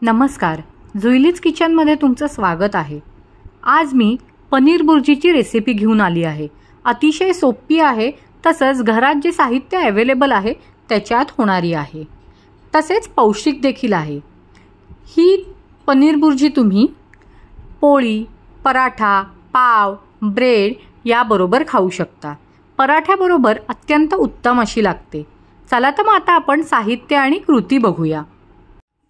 नमस्कार, जुईलीज किचनमध्ये तुमचं स्वागत आहे। आज मी पनीर बुर्जीची रेसिपी घेऊन आली आहे। अतिशय सोपी आहे, तसंच घरात जे साहित्य अवेलेबल आहे त्याच्यात होणारी आहे, तसेच पौष्टिक देखील आहे। ही पनीर बुर्जी तुम्ही पोळी, पराठा, पाव, ब्रेड याबरोबर खाऊ शकता। पराठ्याबरोबर अत्यंत उत्तम अशी लागते। चला तर मग आता आपण साहित्य आणि कृती बघूया।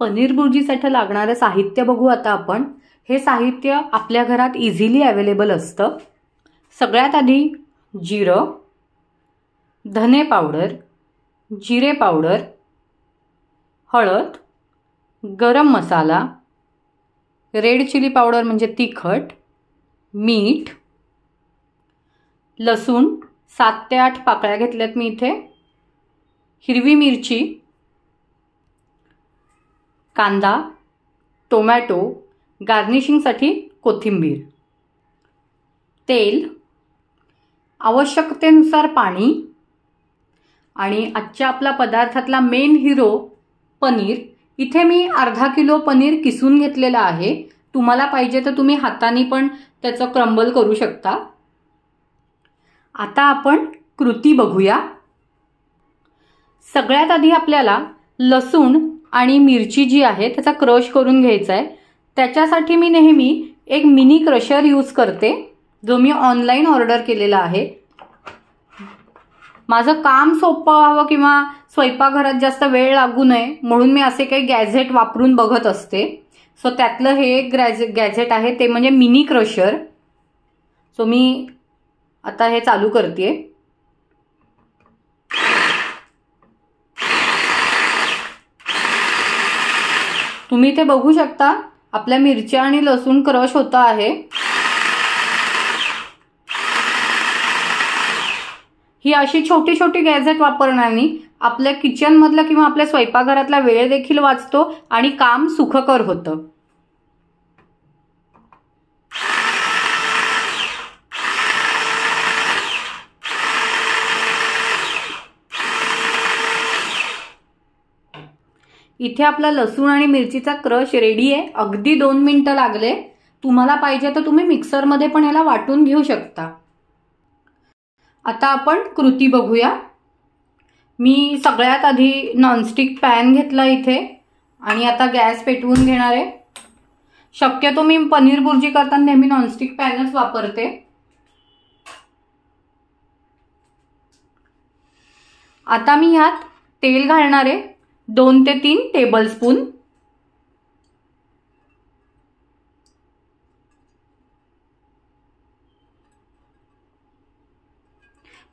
पनीर बुर्जीसाठी लागणारे साहित्य बघू आता आपण। हे साहित्य आपल्या घरात इझिली अवेलेबल असतं। सगळ्यात आधी जिरं, धने पावडर, जिरे पावडर, हळद, गरम मसाला, रेड चिली पावडर म्हणजे तिखट, मीठ, लसूण 7 ते 8 पाकळ्या घेतल्यात मी इथे, हिरवी मिरची, कांदा, टोमॅटो, गार्निशिंगसाठी कोथिंबीर, तेल, आवश्यकतेनुसार पाणी आणि आजच्या आपला पदार्थातला मेन हिरो पनीर। इथे मी अर्धा किलो पनीर किसून घेतलेला आहे। तुम्हाला पाहिजे तर तुम्ही हाताने पण त्याचं क्रम्बल करू शकता। आता आपण कृती बघूया। सगळ्यात आधी आपल्याला लसूण आणि मिरची जी आहे त्याचा क्रश करून घ्यायचा आहे। त्याच्यासाठी मी नेहमी एक मिनी क्रशर यूज करते, जो मी ऑनलाइन ऑर्डर केलेला आहे। माझं काम सोपं व्हावं किंवा स्वयंपाकघरात जास्त वेळ लागू नये म्हणून मी असे काही गॅजेट वापरून बघत असते। सो त्यातलं हे एक गॅजेट आहे, ते म्हणजे मिनी क्रशर। सो मी आता हे चालू करते। तुम्ही इथे बघू शकता आपल्या मिरच्या आणि लसूण क्रश होता आहे। ही अशी छोटी छोटी गॅजेट वापरण्याने आपल्या किचन मधला किंवा आपल्या स्वयंपाकघरातला वेळ देखील वाचतो आणि काम सुखकर होतं। इथे आपला लसूण आणि मिरचीचा क्रश रेडी आहे। अगदी 2 मिनिटं लागले। तुम्हाला पाहिजे तर तुम्ही मिक्सर मध्ये पण याला वाटून घेऊ शकता। आता आपण कृती बघूया। मी सगळ्यात आधी नॉनस्टिक पॅन घेतला इथे आणि आता गॅस पेटवून घेणार आहे। शक्यतो मी पनीर बुर्जी करताना नेहमी नॉनस्टिक पॅनच वापरते। आता मी ह्यात तेल घालणार आहे, 2 ते 3 टेबलस्पून।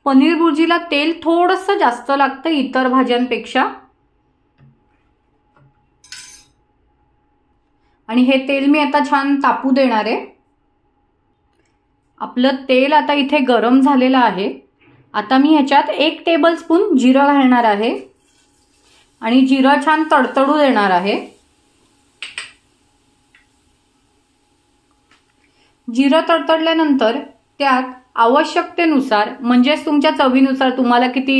पनीर बुर्जीला तेल थोडंसं जास्त लागतं इतर भाज्यांपेक्षा। आणि हे तेल मी आता छान तापू देणार आहे। आपलं तेल आता इथे गरम झालेलं आहे। आता मी ह्याच्यात 1 टेबलस्पून जिरं घालणार आहे आणि जिरं छान तडतडू देणार आहे। जिरं तडतडल्यानंतर त्यात आवश्यकतेनुसार म्हणजेच तुमच्या चवीनुसार तुम्हाला किती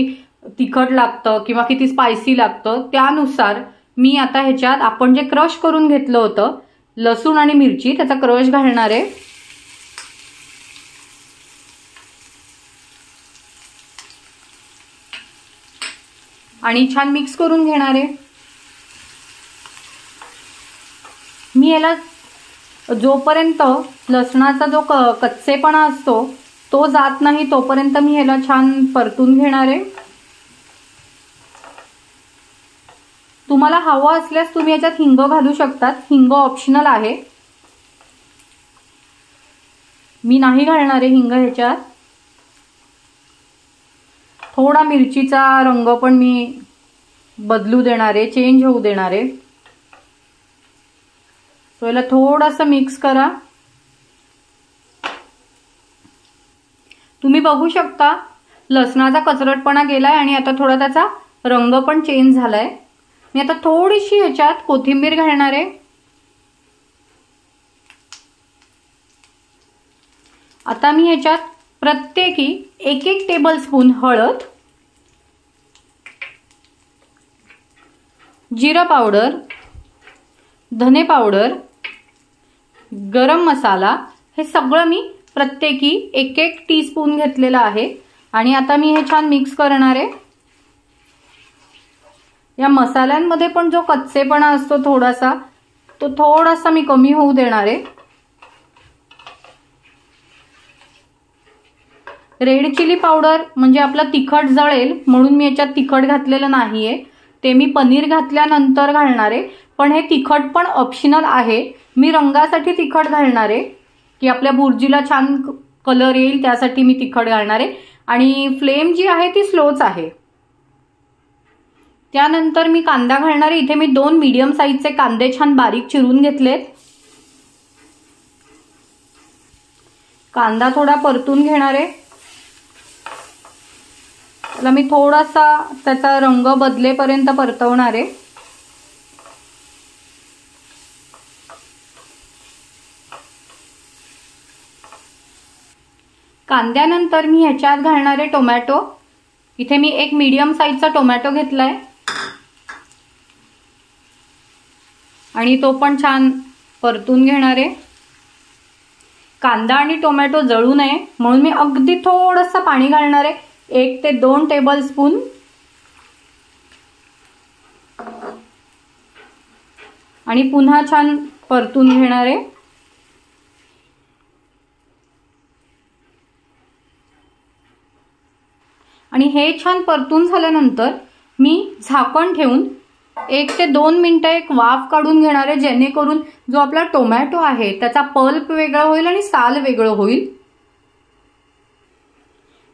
तिखट लागतं किंवा किती स्पायसी लागतं त्यानुसार मी आता ह्याच्यात आपण जे क्रश करून घेतलं होतं लसूण आणि मिरची त्याचा क्रश घालणार आहे। आणि छान मिक्स करून घेणार आहे। मी याला जोपर्यंत लसणाचा जो कच्चेपणा असतो तो जात नाही तोपर्यंत मी याला छान परतून घेणार आहे। तुम्हाला हवं असल्यास तुम्ही याच्यात हिंग घालू शकतात, हिंग ऑप्शनल आहे। मी नाही घालणार आहे हिंग ह्याच्यात। थोडा मिरचीचा रंग पण मी बदलू देणार आहे, चेंज होऊ देणार आहे। सो याला थोडंसं मिक्स करा। तुम्ही बघू शकता लसणाचा कचरटपणा गेलाय आणि आता थोडा त्याचा रंग पण चेंज झालाय। मी आता थोडीशी ह्याच्यात कोथिंबीर घालणार आहे। आता मी ह्याच्यात प्रत्येकी 1 टेबलस्पून हळद, जिरा पावडर, धने पावडर, गरम मसाला हे सगळं मी प्रत्येकी 1-1 टीस्पून घेतलेला आहे आणि आता मी हे छान मिक्स करणार आहे। या मसाल्यांमध्ये पण जो कच्चेपणा असतो तो थोडासा मी कमी होऊ देणार आहे। रेड चिली पावडर म्हणजे आपला तिखट जळेल म्हणून मी याच्यात तिखट घातलेलं नाहीये, ते मी पनीर घातल्यानंतर घालणार आहे। पण हे तिखट पण ऑप्शनल आहे, मी रंगासाठी तिखट घालणार आहे की आपल्या बुर्जीला छान कलर येईल त्यासाठी मी तिखट घालणार आहे आणि फ्लेम जी आहे ती स्लोच आहे। त्यानंतर मी कांदा घालणार आहे। इथे मी 2 मीडियम साईजचे कांदे छान बारीक चिरून घेतलेत। कांदा थोडा परतून घेणार आहे, त्याला मी थोडासा त्याचा रंग बदलेपर्यंत परतवणार आहे। कांद्यानंतर मी ह्याच्यात घालणार आहे टोमॅटो। इथे मी 1 मीडियम साईजचा टोमॅटो घेतलाय आणि तो पण छान परतून घेणार आहे। कांदा आणि टोमॅटो जळू नये म्हणून मी अगदी थोडंसं पाणी घालणार आहे, 1 ते 2 टेबलस्पून। आणि पुन्हा छान परतून घेणार आहे। आणि हे छान परतून झाल्यानंतर मी झाकण ठेवून 1 ते 2 मिनिटं एक वाफ काढून घेणार आहे, जेणेकरून जो आपला टोमॅटो आहे त्याचा पल्प वेगळा होईल आणि साल वेगळं होईल।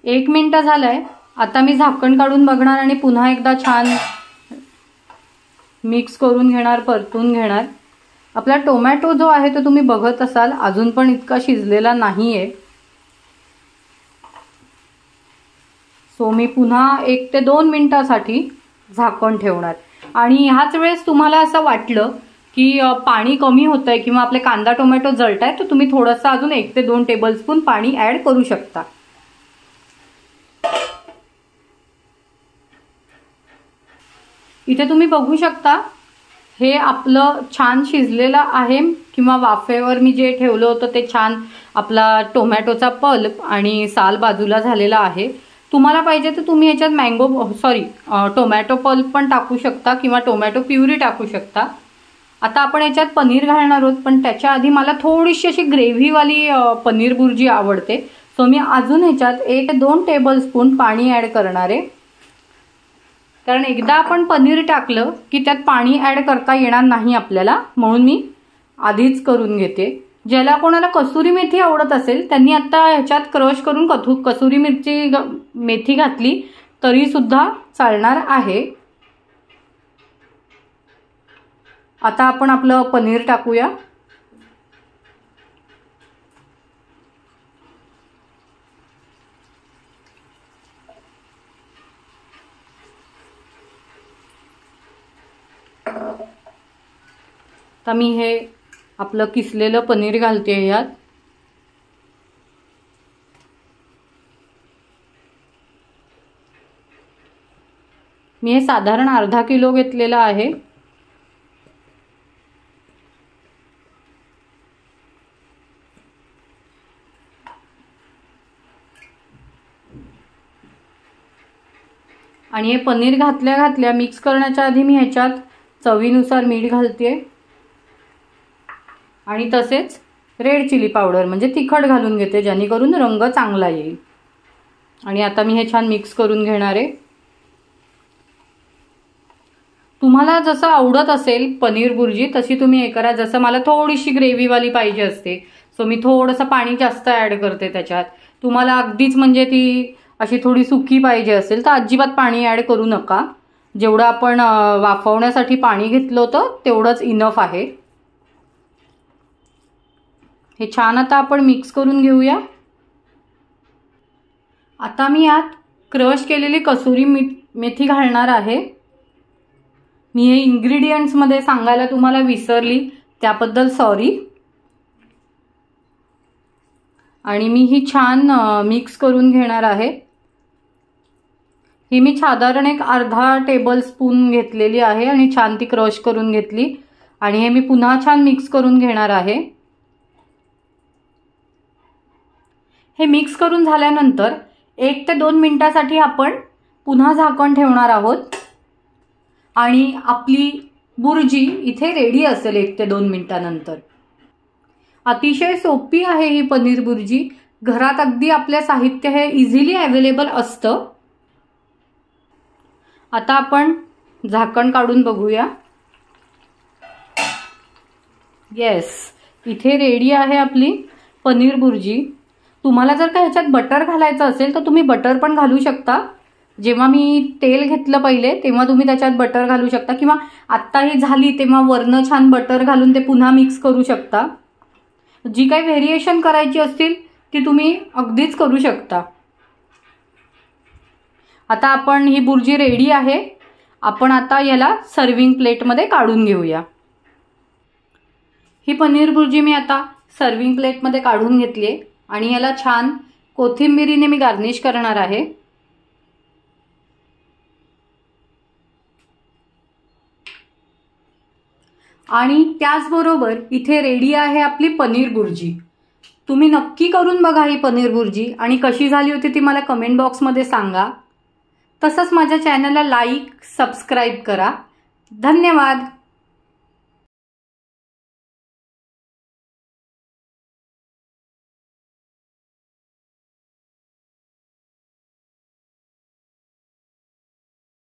1 मिनिट झालंय, आता मी झाकण काढून बघणार आणि पुन्हा एकदा छान मिक्स करून घेणार, परतून घेणार। आपला टोमॅटो जो आहे तो तुम्ही बघत असाल अजून पण इतका शिजलेला नाहीये, सो मी पुन्हा 1 ते 2 मिनिटांसाठी झाकण ठेवणार। आणि ह्याच वेळेस तुम्हाला असं वाटलं की पाणी कमी होतंय किंवा आपले कांदा टोमॅटो जळतायत तर तुम्ही थोडंसं अजून 1 ते 2 टेबलस्पून पाणी ऍड करू शकता। इथे तुम्ही बघू शकता हे आपलं छान शिजलेलं आहे किंवा वाफेवर मी जे ठेवलं होतं ते छान आपला टोमॅटोचा पल्प आणि साल बाजूला झालेला आहे। तुम्हाला पाहिजे तर तुम्ही याच्यात टोमॅटो पल्प पण टाकू शकता किंवा टोमॅटो प्युरी टाकू शकता। आता आपण याच्यात पनीर घालणार आहोत, पण त्याच्या आधी मला थोडीशी अशी ग्रेव्हीवाली पनीर बुर्जी आवडते, सो मी अजून ह्याच्यात 1 ते 2 टेबलस्पून पाणी ऍड करणार आहे। कारण एकदा आपण पनीर टाकलं की त्यात पाणी ऍड करता येणार नाही आपल्याला, म्हणून मी आधीच करून घेते। ज्याला कोणाला कसुरी मेथी आवडत असेल त्यांनी आता ह्याच्यात क्रश करून कसुरी मेथी घातली तरी सुद्धा चालणार आहे। आता आपण आपलं पनीर टाकूया। आता मी हे आपलं किसलेलं पनीर घालते यात। मी हे साधारण अर्धा किलो घेतलेलं आहे। आणि हे पनीर घातल्या मिक्स करण्याच्या आधी मी ह्याच्यात चवीनुसार मीठ घालते आणि तसेच रेड चिली पावडर म्हणजे तिखट घालून घेते, जेणेकरून रंग चांगला येईल। आणि आता मी हे छान मिक्स करून घेणार आहे। तुम्हाला जसं आवडत असेल पनीर बुर्जी तशी तुम्ही हे करा। जसं मला थोडीशी ग्रेव्हीवाली पाहिजे असते सो मी थोडंसं पाणी जास्त ऍड करते त्याच्यात। तुम्हाला अगदीच म्हणजे ती अशी थोडी सुकी पाहिजे असेल तर अजिबात पाणी ऍड करू नका, जेवढं आपण वाफवण्यासाठी पाणी घेतलं होतं तेवढंच इनफ आहे। हे छान आता आपण मिक्स करून घेऊया। आता मी यात क्रश केलेली कसुरी मेथी घालणार आहे। मी हे इंग्रेडिएंट्स मध्ये सांगायला तुम्हाला विसरली, त्याबद्दल सॉरी। आणि मी ही छान मिक्स करून घेणार आहे। ही मी साधारण एक अर्धा टेबलस्पून घेतलेली आहे आणि छान ती क्रश करून घेतली। आणि हे मी पुन्हा छान मिक्स करून घेणार आहे। हे मिक्स करून झाल्यानंतर 1 ते 2 मिनिटांसाठी आपण पुन्हा झाकण ठेवणार आहोत आणि आपली बुर्जी इथे रेडी असेल 1 ते 2 मिनिटांनंतर। अतिशय सोपी आहे ही पनीर बुर्जी। घरात अगदी आपल्या साहित्य हे इझिली अवेलेबल असतं। आता आपण झाकण काढून बघूया। येस, इथे रेडी आहे आपली पनीर बुर्जी। तुम्हाला जर का ह्याच्यात बटर घालायचं असेल तर तुम्ही बटर पण घालू शकता। जेव्हा मी तेल घेतलं पहिले तेव्हा तुम्ही त्याच्यात बटर घालू शकता, किंवा आत्ता ही झाली तेव्हा वरनं छान बटर घालून ते पुन्हा मिक्स करू शकता। जी काही व्हेरिएशन करायची असतील ती तुम्ही अगदीच करू शकता। आता आपण ही बुर्जी रेडी आहे। आपण आता याला सर्विंग प्लेटमध्ये काढून घेऊया। ही पनीर बुर्जी मी आता सर्विंग प्लेटमध्ये काढून घेतली आणि याला छान कोथिंबीरीने मी गार्निश करणार आहे। आणि त्याचबरोबर इथे रेडी आहे आपली पनीर बुर्जी। तुम्ही नक्की करून बघा ही पनीर बुर्जी आणि कशी झाली होती ती मला कमेंट बॉक्समध्ये सांगा। तसंच माझ्या चॅनलला लाईक, सबस्क्राईब करा। धन्यवाद।